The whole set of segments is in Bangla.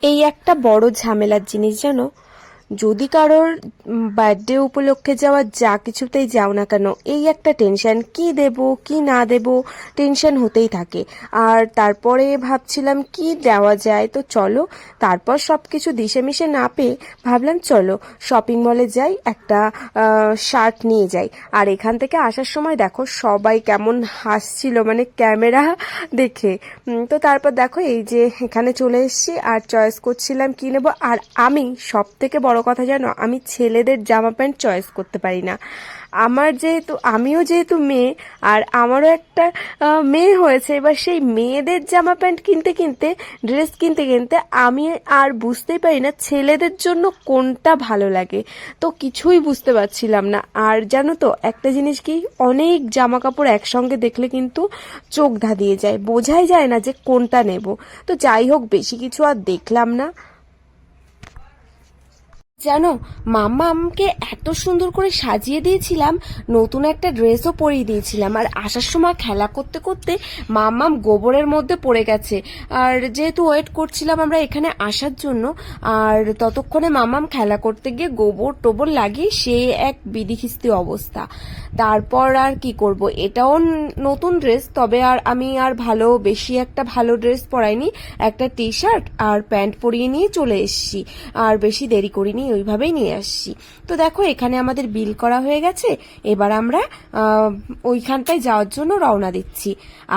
এই একটা বড় ঝামেলার জিনিস জানো। যদি কারোর বার্থডে উপলক্ষে যাওয়া যা কিছুতেই যাও না কেন, এই একটা টেনশন, কি দেব কি না দেব, টেনশন হতেই থাকে। আর তারপরে ভাবছিলাম কি দেওয়া যায়, তো চলো তারপর সব কিছু দিশেমিশে না পেয়ে ভাবলাম চলো শপিং মলে যাই, একটা শার্ট নিয়ে যাই। আর এখান থেকে আসার সময় দেখো সবাই কেমন হাসছিল, মানে ক্যামেরা দেখে। তো তারপর দেখো এই যে এখানে চলে এসেছি আর চয়েস করছিলাম কি নেব। আর আমি সব থেকে বড় কথা জানো, আমি ছেলেদের জামা প্যান্ট চয়েস করতে পারি না। আমিও যেহেতু মেয়ে, আর আমারও একটা মেয়ে হয়েছে, এবার সেই মেয়েদের জামা প্যান্ট কিনতে কিনতে, ড্রেস কিনতে কিনতে আমি আর বুঝতেই পারি না ছেলেদের জন্য কোনটা ভালো লাগে। তো কিছুই বুঝতে পারছিলাম না। আর জানো তো একটা জিনিস কি, অনেক জামা কাপড় একসঙ্গে দেখলে কিন্তু চোখ ধাঁধিয়ে যায়, বোঝাই যায় না যে কোনটা নেব। তো যাই হোক, বেশি কিছু আর দেখলাম না। জানো, মাম্মামকে এত সুন্দর করে সাজিয়ে দিয়েছিলাম, নতুন একটা ড্রেসও পরিয়ে দিয়েছিলাম, আর আসার সময় খেলা করতে করতে মাম্মাম গোবরের মধ্যে পড়ে গেছে। আর যেহেতু ওয়েট করছিলাম আমরা এখানে আসার জন্য, আর ততক্ষণে মাম্মাম খেলা করতে গিয়ে গোবর টোবর লাগিয়ে সে এক বিধিখিস্তি অবস্থা। তারপর আর কি করব, এটাও নতুন ড্রেস, তবে আর আমি আর বেশি একটা ভালো ড্রেস পরাইনি, একটা টি শার্ট আর প্যান্ট পরিয়ে নিয়ে চলে এসেছি। আর বেশি দেরি করিনি, ওইভাবেই নিয়ে আসছি। তো দেখো এখানে আমাদের বিল করা হয়ে গেছে, এবার আমরা ওইখানটায় যাওয়ার জন্য রওনা দিচ্ছি।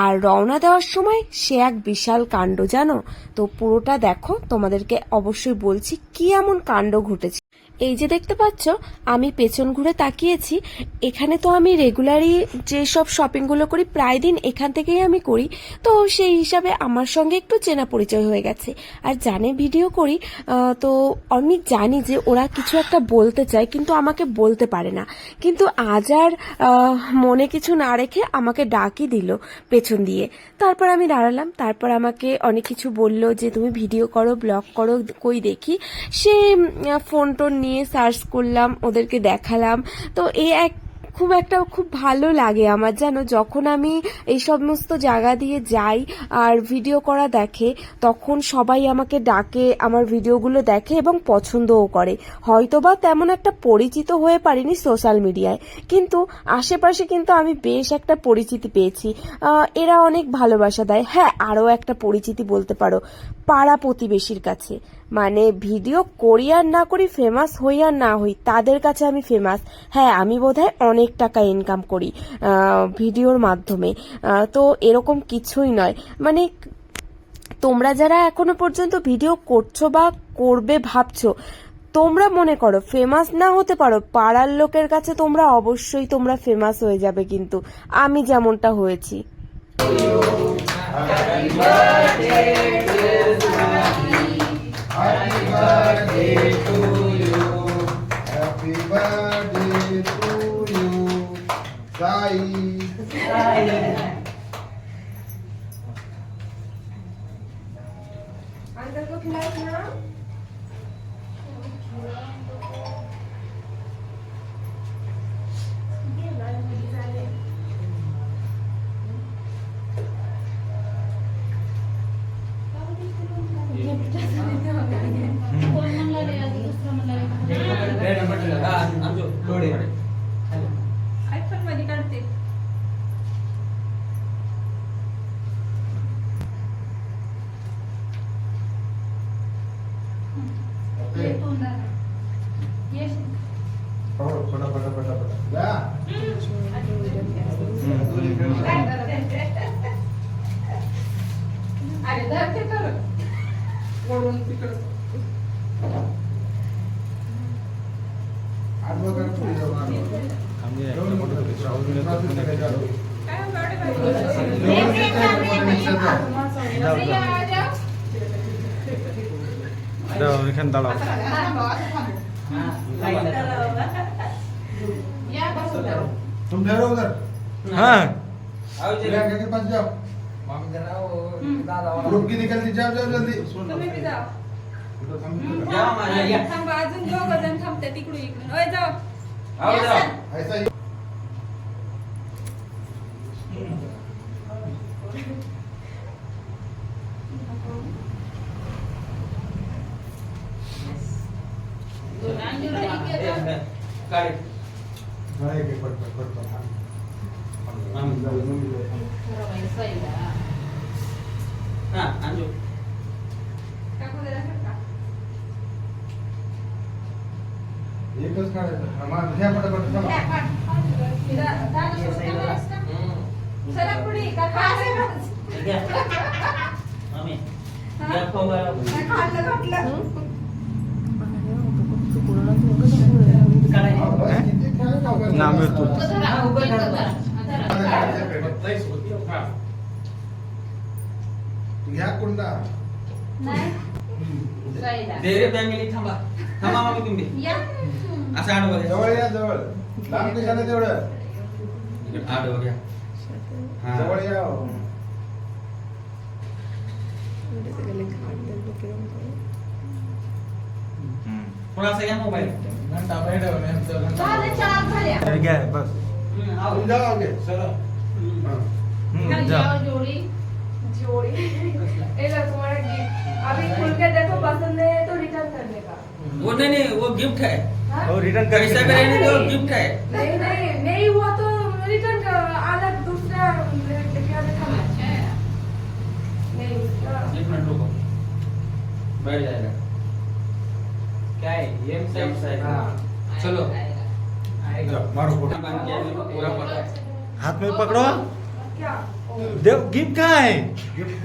আর রওনা দেওয়ার সময় সে এক বিশাল কাণ্ড জানো। তো পুরোটা দেখো, তোমাদেরকে অবশ্যই বলছি কি এমন কাণ্ড ঘটেছে। এই যে দেখতে পাচ্ছ, আমি পেছন ঘুরে তাকিয়েছি। এখানে তো আমি রেগুলারই যেসব শপিংগুলো করি প্রায় দিন এখান থেকেই আমি করি, তো সেই হিসাবে আমার সঙ্গে একটু চেনা পরিচয় হয়ে গেছে। আর জানে ভিডিও করি, তো আমি জানি যে ওরা কিছু একটা বলতে চায় কিন্তু আমাকে বলতে পারে না। কিন্তু আজ আর মনে কিছু না রেখে আমাকে ডাকই দিল পেছন দিয়ে। তারপর আমি দাঁড়ালাম, তারপর আমাকে অনেক কিছু বলল যে তুমি ভিডিও করো, ব্লগ করো, কই দেখি। সে ফোন টোন নিয়ে সার্চ করলাম, ওদেরকে দেখালাম। তো খুব ভালো লাগে আমার জানো, যখন আমি এই সমস্ত জায়গা দিয়ে যাই আর ভিডিও করা দেখে, তখন সবাই আমাকে ডাকে, আমার ভিডিওগুলো দেখে এবং পছন্দও করে। হয়তোবা তেমন একটা পরিচিত হয়ে পারিনি সোশ্যাল মিডিয়ায়, কিন্তু আশেপাশে কিন্তু আমি বেশ একটা পরিচিতি পেয়েছি। এরা অনেক ভালোবাসা দেয়। হ্যাঁ, আরও একটা পরিচিতি বলতে পারো, পাড়া প্রতিবেশীর কাছে। মানে ভিডিও করি আর না করি, ফেমাস হই আর না হই, তাদের কাছে আমি ফেমাস। হ্যাঁ, আমি বোধহয় অনেক টাকা ইনকাম করি ভিডিওর মাধ্যমে। তো এরকম কিছুই নয়। মানে তোমরা যারা এখনো পর্যন্ত ভিডিও করছো বা করবে ভাবছো, তোমরা মনে করো ফেমাস না হতে পারো, পাড়ার লোকের কাছে তোমরা ফেমাস হয়ে যাবে, কিন্তু আমি যেমনটা হয়েছি। Happy birthday to you. Happy birthday to you. Sai. Uncle को खिलाओ ना। आईफोन मध्ये काढते। ये तोंडाला ये फटाफट या अरे धरते तर वरून तिकडे आज वगैरे पुढे जाऊन आलो आम्ही फोटो এখানে দাঁড়াও। तुम ठहरो उधर। हाँ प्रियंका के पास जाओ। ग्रुप की निकलती जाओ जाओ जल्दी। तुम्ही बी जाओ। थांब, अजून दोघं जण थांबते तिकडून इकडून। ओय जाओ। ऐसा ही गाडी नाही की पटपट हा अंजू एकच काढायचं आम्हाला घ्या पटपट चला मम्मी या खाऊ काय किती खायला नाम येतो घ्या कुंडा दे रे फॅमिली थांबा थांबा मम्मी तुम्ही असं आडवं घ्या जवळ या जवळ लांब कशाला तेवढं आडवं घ्या हा जवळ या थोडासा घ्या मोबाईल घंटा बैठ घ्या बस जाओ आगे चलो जा जोड़ी ये लो तुम्हारा गिफ्ट अभी खुल के देखो पसंद है तो रिटर्न करने का वो नहीं वो गिफ्ट है हाँ? वो रिटर्न कर पैसा का रहने दो गिफ्ट है नहीं हुआ तो रिटर्न का अलग दूसरा लेके आने का नहीं एक मिनट रुको बैठ जाएगा क्या है ये सेम साइज हाँ। चलो जाओ, मारो फोटो पूरा पता हाथ में पकड़ो क्या देव गिफ्ट कहाँ है गिफ्ट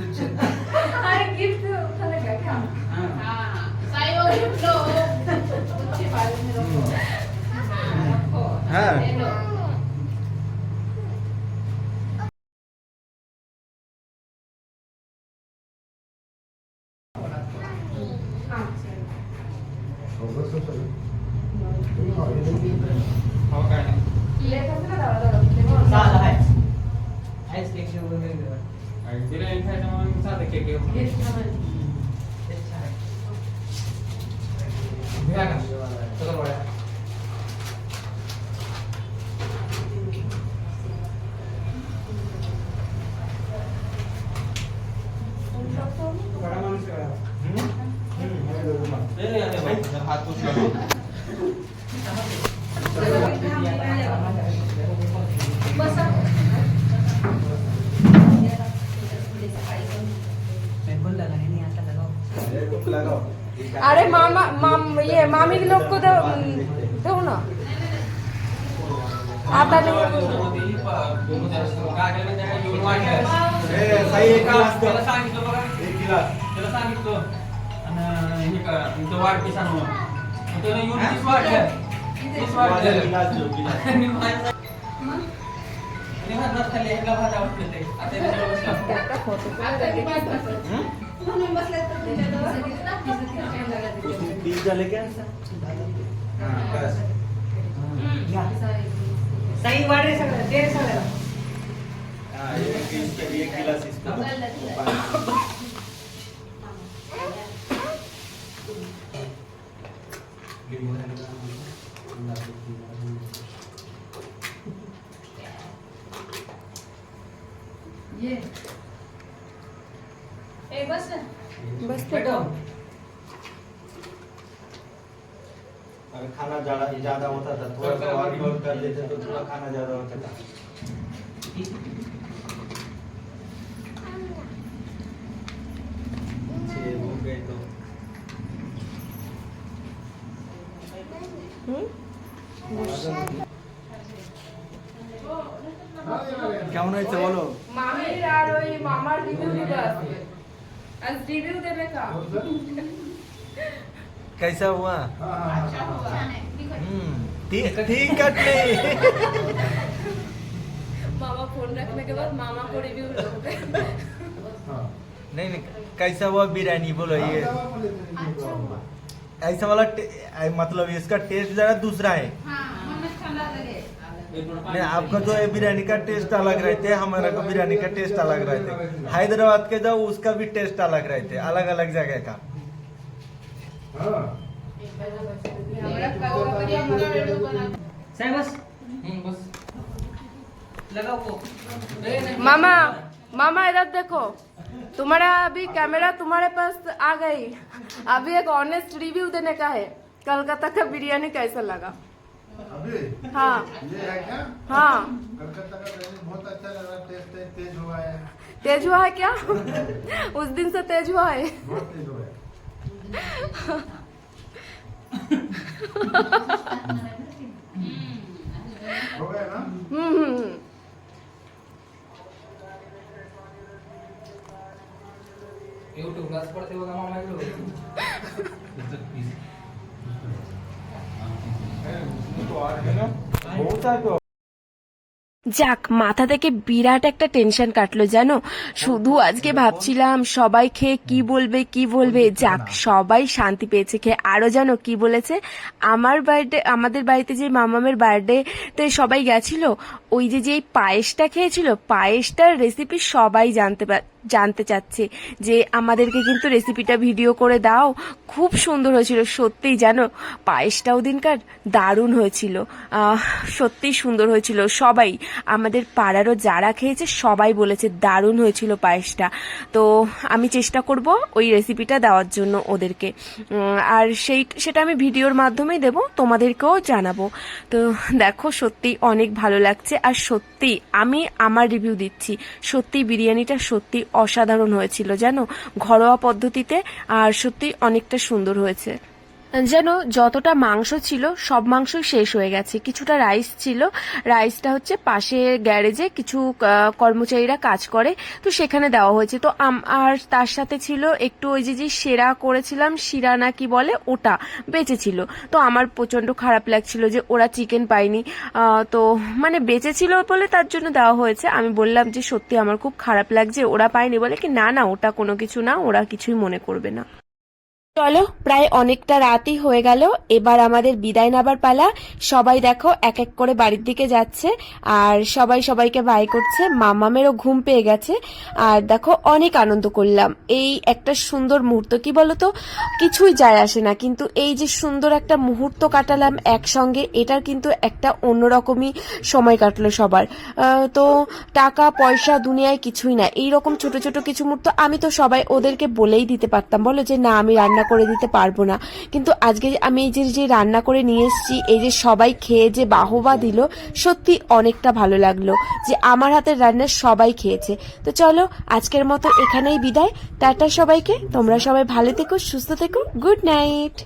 अरे गिफ्ट उठाने का क्या हाँ हो काय साधा आहे आईस केक शिवून वेगवेगळं तिला एक खायचं म्हणून साधं केक घेऊ घ्या का चला बघा बड़ा माणूस करा हात उचला मैं बोल लगा नहीं आता लगाओ लगाओ अरे ये मामी लोग को दो ना आता नहीं सही एक गिलास दो त्याला सांगितलं बघा एक गिलास त्याला सांगितलं आणि हे करा तुमचं वाढपीस आणू त्यानं येऊन 20 वाढलं 20 वाढलं गिलास दो गिलास आणि माझ्या आणि भात खाली एकला भात आवडलं ते आता त्याच्यावर बसला पिज्जा लेके हां बस सही वाढ रे सगळं दे रे सगळं हाँ एक गिलास इसको ये ए बस बस बैठो अगर खाना ज्यादा होता था थोड़ा सा और रिवॉल्व कर देते तो थोड़ा खाना ज्यादा होता था छह हो गए तो কেমন হয়েছে বলো মামির আর ওই মামার রিভিউ দিতে আসবে আজ রিভিউ দেবে কা कैसा हुआ अच्छा ठीक है मामा फोन रखने के बाद मामा को रिव्यू दोगे नहीं नहीं कैसा हुआ बिरयानी बोलो ये ऐसा वाला मतलब इसका टेस्ट जरा दूसरा है नहीं आपका जो है बिरयानी का टेस्ट अलग रहते हमारा का बिरयानी का टेस्ट अलग रहते हैदराबाद के जाओ उसका भी टेस्ट अलग रहते अलग अलग जगह का हाँ साहेब बस बस लगाओ को मामा मामा इधर देखो तुम्हारा अभी कैमरा तुम्हारे पास आ गई अभी एक ऑनेस्ट रिव्यू देने का है कलकत्ता का बिरयानी कैसा लगा? अभी हाँ ये है क्या? हाँ कलकत्ता का बिरयानी बहुत अच्छा लगा, टेस्ट तेज हुआ है, तेज हुआ है क्या? उस दिन से तेज हुआ है। बहुत तेज हुआ है। हो गया ना? हम्म। YouTube ला पडते बघा मामा इकडे तो आ रहे हैं ना, बहुत सारे যাক, মাথা থেকে বিরাট একটা টেনশন কাটলো জানো। শুধু আজকে ভাবছিলাম সবাই খেয়ে কি বলবে কি বলবে। যাক, সবাই শান্তি পেয়েছে খেয়ে। আরো জানো কি বলেছে, আমাদের বাড়িতে যে মামামের বার্থডে তে সবাই গেছিল, ওই যে এই পায়েসটা খেয়েছিল, পায়েসটার রেসিপি সবাই জানতে চাচ্ছে যে আমাদেরকে কিন্তু রেসিপিটা ভিডিও করে দাও। খুব সুন্দর হয়েছিল সত্যিই জানো, পায়েসটা ওদিনকার দারুণ হয়েছিল, সত্যিই সুন্দর হয়েছিল। সবাই আমাদের পাড়ারও যারা খেয়েছে সবাই বলেছে দারুণ হয়েছিল পায়েসটা। তো আমি চেষ্টা করব ওই রেসিপিটা দেওয়ার জন্য ওদেরকে, আর সেটা আমি ভিডিওর মাধ্যমেই দেব, তোমাদেরকেও জানাবো। তো দেখো সত্যি অনেক ভালো লাগছে, আর সত্যি আমি আমার রিভিউ দিচ্ছি, সত্যি বিরিয়ানিটা সত্যি অসাধারণ হয়েছিল জানো, ঘরোয়া পদ্ধতিতে, আর সত্যি অনেকটা সুন্দর হয়েছে। যেন যতটা মাংস ছিল সব মাংসই শেষ হয়ে গেছে। কিছুটা রাইস ছিল, রাইসটা হচ্ছে পাশে গ্যারেজে কিছু কর্মচারীরা কাজ করে, তো সেখানে দেওয়া হয়েছে। তো আর তার সাথে ছিল একটু ওই যে সেরা করেছিলাম, শিরা না কি বলে, ওটা বেঁচে ছিল। তো আমার প্রচন্ড খারাপ লাগছিল যে ওরা চিকেন পায়নি, তো মানে বেঁচে ছিল বলে তার জন্য দেওয়া হয়েছে। আমি বললাম যে সত্যি আমার খুব খারাপ লাগছে ওরা পায়নি, বলে কি না না ওটা কোনো কিছু না, ওরা কিছুই মনে করবে না। চলো, প্রায় অনেকটা রাতই হয়ে গেল, এবার আমাদের বিদায় নেবার পালা। সবাই দেখো এক এক করে বাড়ির দিকে যাচ্ছে, আর সবাই সবাইকে বাই করছে। মামামেরও ঘুম পেয়ে গেছে, আর দেখো অনেক আনন্দ করলাম। এই একটা সুন্দর মুহূর্ত, কি বলতো, কিছুই যায় আসে না, কিন্তু এই যে সুন্দর একটা মুহূর্ত কাটালাম একসঙ্গে, এটার কিন্তু একটা অন্যরকমই সময় কাটলো সবার। তো টাকা পয়সা দুনিয়ায় কিছুই না, এইরকম ছোট ছোট কিছু মুহূর্ত আমি তো সবাই ওদেরকে বলেই দিতে পারতাম, বলো যে না আমি রান্না করে দিতে পারবো না, কিন্তু আজকে আমি এই যে রান্না করে নিয়ে এসেছি, এই যে সবাই খেয়ে যে বাহবা দিল, সত্যি অনেকটা ভালো লাগলো যে আমার হাতের রান্না সবাই খেয়েছে। তো চলো আজকের মতো এখানেই বিদায়, টাটা সবাইকে, তোমরা সবাই ভালো থেকো, সুস্থ থেকো, গুড নাইট।